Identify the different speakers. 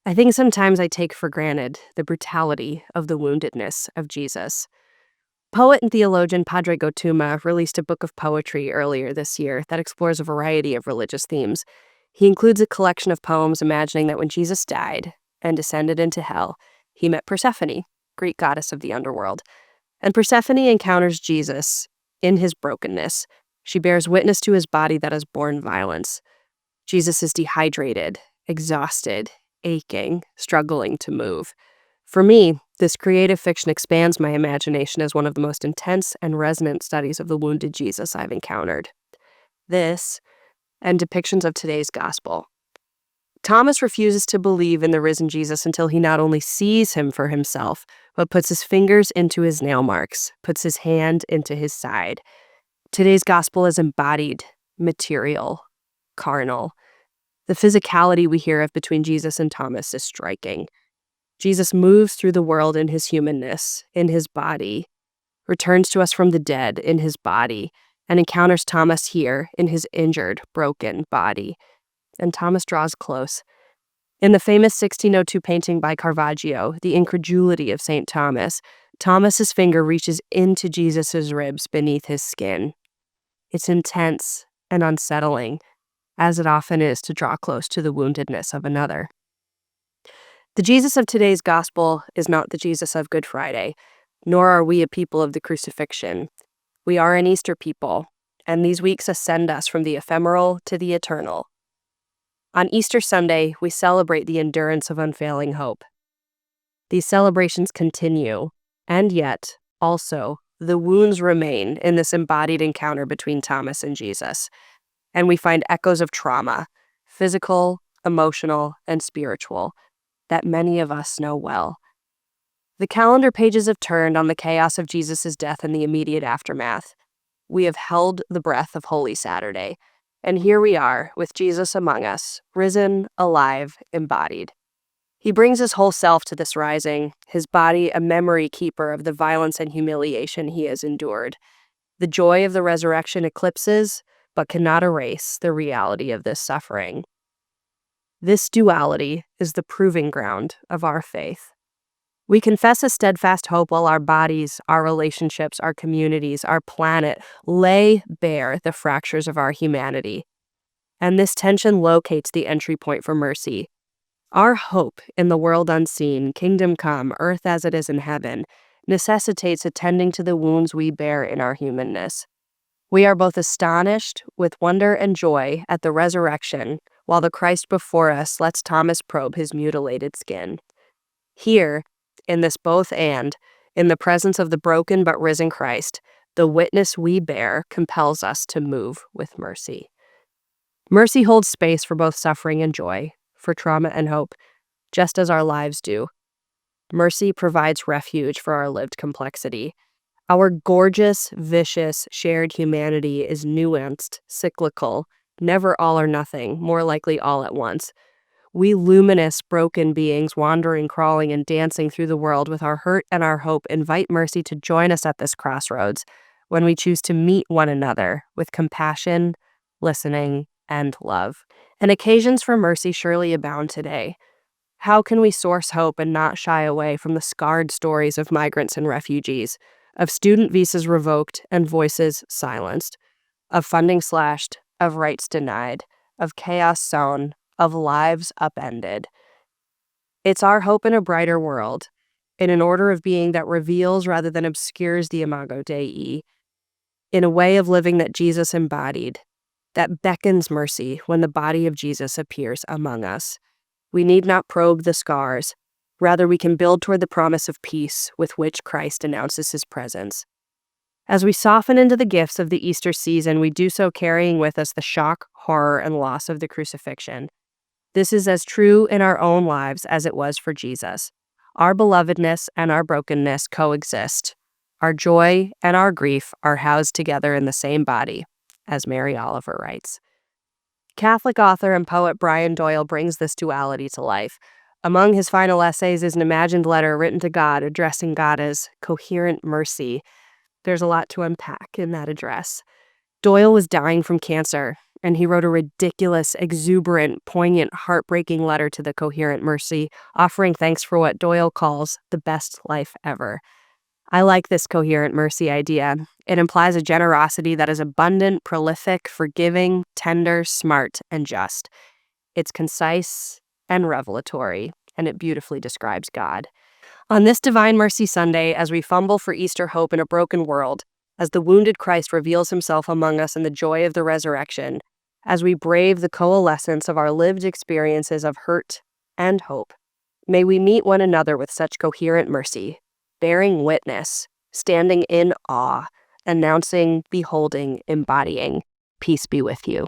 Speaker 1: I think sometimes I take for granted the brutality of the woundedness of Jesus. Poet and theologian Padre Gotuma released a book of poetry earlier this year that explores a variety of religious themes. He includes a collection of poems imagining that when Jesus died and descended into hell, he met Persephone, Greek goddess of the underworld. And Persephone encounters Jesus in his brokenness. She bears witness to his body that has borne violence. Jesus is dehydrated, exhausted, aching, struggling to move. For me, this creative fiction expands my imagination as one of the most intense and resonant studies of the wounded Jesus I've encountered. This, and depictions of today's gospel. Thomas refuses to believe in the risen Jesus until he not only sees him for himself, but puts his fingers into his nail marks, puts his hand into his side. Today's gospel is embodied, material, carnal. The physicality we hear of between Jesus and Thomas is striking. Jesus moves through the world in his humanness, in his body, returns to us from the dead in his body, and encounters Thomas here in his injured, broken body. And Thomas draws close. In the famous 1602 painting by Caravaggio, The Incredulity of St. Thomas, Thomas's finger reaches into Jesus' ribs beneath his skin. It's intense and unsettling, as it often is to draw close to the woundedness of another. The Jesus of today's gospel is not the Jesus of Good Friday, nor are we a people of the crucifixion. We are an Easter people, and these weeks ascend us from the ephemeral to the eternal. On Easter Sunday, we celebrate the endurance of unfailing hope. These celebrations continue, and yet, also, the wounds remain in this embodied encounter between Thomas and Jesus, and we find echoes of trauma, physical, emotional, and spiritual, that many of us know well. The calendar pages have turned on the chaos of Jesus' death and the immediate aftermath. We have held the breath of Holy Saturday, and here we are with Jesus among us, risen, alive, embodied. He brings his whole self to this rising, his body a memory keeper of the violence and humiliation he has endured. The joy of the resurrection eclipses, but cannot erase the reality of this suffering. This duality is the proving ground of our faith. We confess a steadfast hope while our bodies, our relationships, our communities, our planet lay bare the fractures of our humanity. And this tension locates the entry point for mercy. Our hope in the world unseen, kingdom come, earth as it is in heaven, necessitates attending to the wounds we bear in our humanness. We are both astonished with wonder and joy at the resurrection, while the Christ before us lets Thomas probe his mutilated skin. Here, in this both and, in the presence of the broken but risen Christ, the witness we bear compels us to move with mercy. Mercy holds space for both suffering and joy, for trauma and hope, just as our lives do. Mercy provides refuge for our lived complexity. Our gorgeous, vicious, shared humanity is nuanced, cyclical, never all or nothing, more likely all at once. We luminous, broken beings wandering, crawling, and dancing through the world with our hurt and our hope invite mercy to join us at this crossroads when we choose to meet one another with compassion, listening, and love. And occasions for mercy surely abound today. How can we source hope and not shy away from the scarred stories of migrants and refugees, of student visas revoked and voices silenced, of funding slashed, of rights denied, of chaos sown, of lives upended? It's our hope in a brighter world, in an order of being that reveals rather than obscures the Imago Dei, in a way of living that Jesus embodied, that beckons mercy when the body of Jesus appears among us. We need not probe the scars. Rather, we can build toward the promise of peace with which Christ announces his presence. As we soften into the gifts of the Easter season, we do so carrying with us the shock, horror, and loss of the crucifixion. This is as true in our own lives as it was for Jesus. Our belovedness and our brokenness coexist. Our joy and our grief are housed together in the same body, as Mary Oliver writes. Catholic author and poet Brian Doyle brings this duality to life. Among his final essays is an imagined letter written to God, addressing God as coherent mercy. There's a lot to unpack in that address. Doyle was dying from cancer, and he wrote a ridiculous, exuberant, poignant, heartbreaking letter to the coherent mercy, offering thanks for what Doyle calls the best life ever. I like this coherent mercy idea. It implies a generosity that is abundant, prolific, forgiving, tender, smart, and just. It's concise and revelatory, and it beautifully describes God. On this Divine Mercy Sunday, as we fumble for Easter hope in a broken world, as the wounded Christ reveals himself among us in the joy of the resurrection, as we brave the coalescence of our lived experiences of hurt and hope, may we meet one another with such coherent mercy, bearing witness, standing in awe, announcing, beholding, embodying. Peace be with you.